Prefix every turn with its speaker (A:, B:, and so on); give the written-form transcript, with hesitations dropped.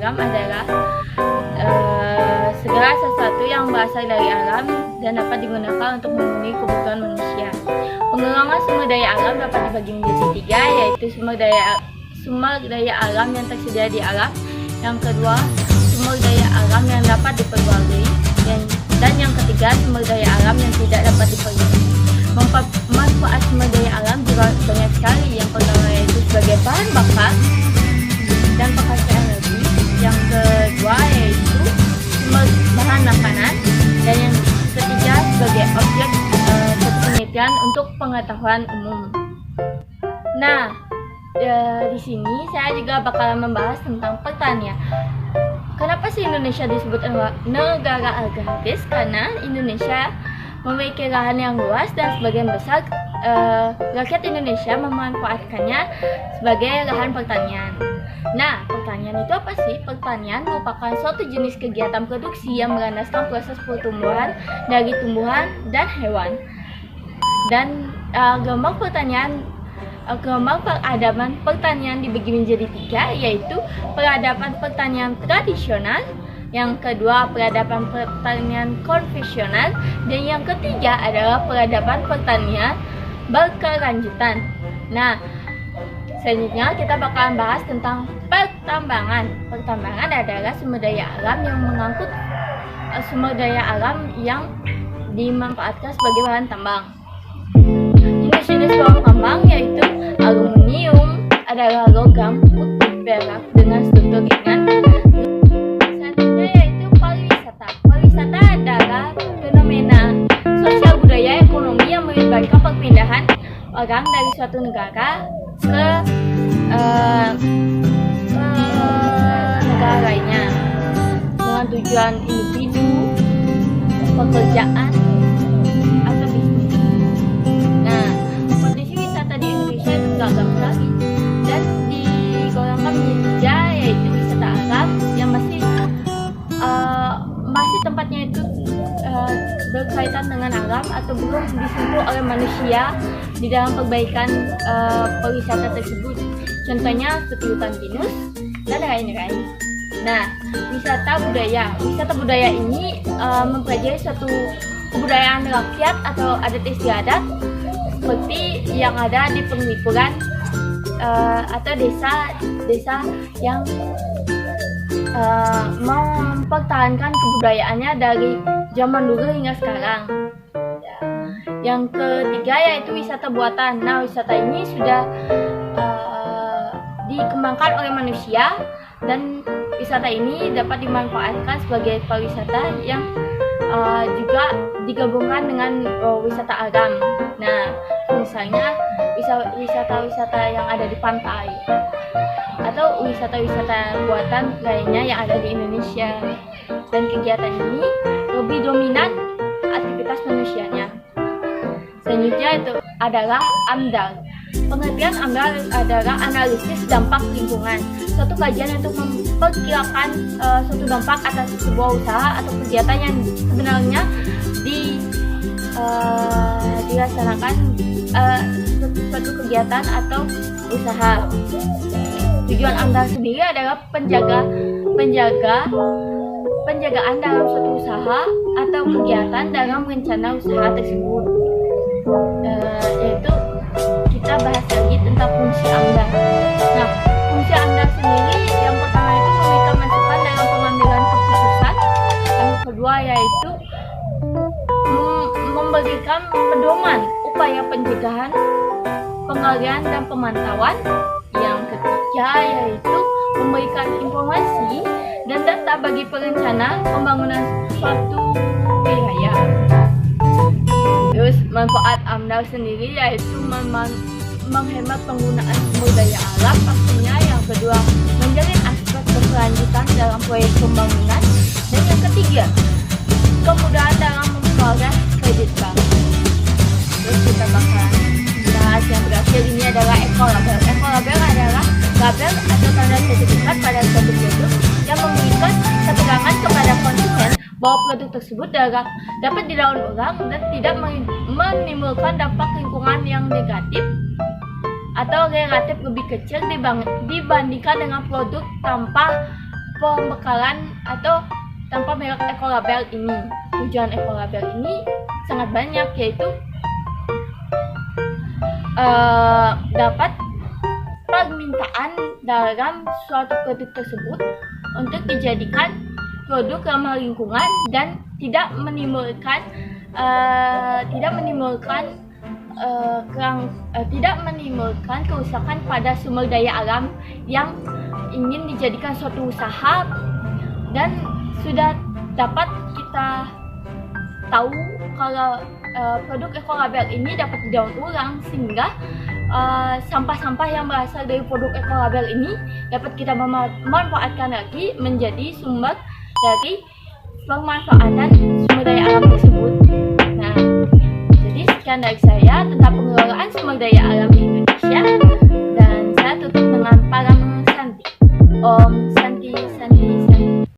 A: alam adalah segala sesuatu yang berasal dari alam dan dapat digunakan untuk memenuhi kebutuhan manusia. Pengurangan sumber daya alam dapat dibagi menjadi tiga, yaitu sumber daya alam yang tersedia di alam, yang kedua sumber daya alam yang dapat diperbarui, dan yang ketiga sumber daya alam yang tidak dapat diperbarui. Manfaat sumber daya alam juga banyak sekali. Yang pertama yaitu sebagai bahan bakar dan penghasil energi, yang kedua yaitu bahan makanan, dan yang ketiga sebagai objek penelitian untuk pengetahuan umum. Nah, di sini saya juga bakalan membahas tentang pertanian. Kenapa sih Indonesia disebut negara agraris? Karena Indonesia memiliki lahan yang luas dan sebagian besar rakyat Indonesia memanfaatkannya sebagai lahan pertanian. Nah, pertanian itu apa sih? Pertanian merupakan suatu jenis kegiatan produksi yang berlandaskan proses pertumbuhan dari tumbuhan dan hewan. Dan gelombang peradaban pertanian dibagi menjadi tiga, yaitu peradaban pertanian tradisional, yang kedua peradaban pertanian konvensional, dan yang ketiga adalah peradaban pertanian berkelanjutan. Nah, selanjutnya kita bakalan bahas tentang pertambangan. Pertambangan adalah sumber daya alam yang mengangkut sumber daya alam yang dimanfaatkan sebagai bahan tambang. Jenis-jenis bahan tambang yaitu aluminium adalah logam putih perak dengan struktur ringan. Selanjutnya yaitu pariwisata. Pariwisata adalah fenomena sosial budaya ekonomi yang melibatkan perpindahan orang dari suatu negara ke negara lainnya dengan tujuan individu, pekerjaan, atau bisnis. Nah, kondisi wisata di Indonesia itu beragam sekali dan digolongkan menjadi tiga, yaitu wisata alam yang masih tempatnya itu berkaitan dengan alam atau belum disentuh oleh manusia di dalam perbaikan pariwisata tersebut. Contohnya seperti hutan pinus dan lain-lain. Nah, wisata budaya. Wisata budaya ini mempelajari suatu kebudayaan rakyat atau adat istiadat seperti yang ada di penglipuran atau desa yang mempertahankan kebudayaannya dari zaman dulu hingga sekarang. Yang ketiga yaitu wisata buatan. Nah, wisata ini sudah dikembangkan oleh manusia, dan wisata ini dapat dimanfaatkan sebagai pariwisata yang juga digabungkan dengan wisata alam. Nah, misalnya wisata-wisata yang ada di pantai atau wisata-wisata buatan lainnya yang ada di Indonesia. Dan kegiatan ini lebih dominan aktivitas manusianya. Selanjutnya itu adalah AMDAL. Pengertian AMDAL adalah analisis dampak lingkungan. Suatu kajian untuk memperkirakan suatu dampak atas sebuah usaha atau kegiatan yang sebenarnya dilaksanakan suatu kegiatan atau usaha. Tujuan AMDAL sendiri adalah penjagaan dalam suatu usaha atau kegiatan dalam rencana usaha tersebut. Yaitu kita bahas lagi tentang fungsi AMDAL. Nah, fungsi AMDAL sendiri yang pertama itu memberikan masukan dalam pengambilan keputusan. Yang kedua yaitu memberikan pedoman upaya pencegahan, pengendalian dan pemantauan. Yang ketiga yaitu memberikan informasi dan data bagi perencana pembangunan suatu wilayah. Terus manfaat AMDAL sendiri yaitu menghemat penggunaan sumber daya alam pastinya. Yang kedua, menjalin aspek berkelanjutan dalam proyek pembangunan. Dan yang ketiga, kemudahan dalam memperoleh kredit bank. Terus kita bakal bahas yang terakhir, ini adalah ekolabel. Ekolabel adalah label atau tanda sertifikat pada suatu produk yang memberikan keterangan kepada konsumen bahwa produk tersebut dapat didaur ulang dan tidak menimbulkan dampak lingkungan yang negatif atau relatif lebih kecil dibandingkan dengan produk tanpa pembekalan atau tanpa merek ekolabel ini. Tujuan ekolabel ini sangat banyak, yaitu dapat permintaan dalam suatu produk tersebut untuk dijadikan produk ramah lingkungan dan tidak menimbulkan kerusakan pada sumber daya alam yang ingin dijadikan suatu usaha. Dan sudah dapat kita tahu kalau produk ekolabel ini dapat didaur ulang, sehingga sampah-sampah yang berasal dari produk ekolabel ini dapat kita memanfaatkan lagi menjadi sumber dari pemanfaatan sumber daya alam tersebut. Nah, jadi sekian dari saya tentang pengelolaan sumber daya alam di Indonesia.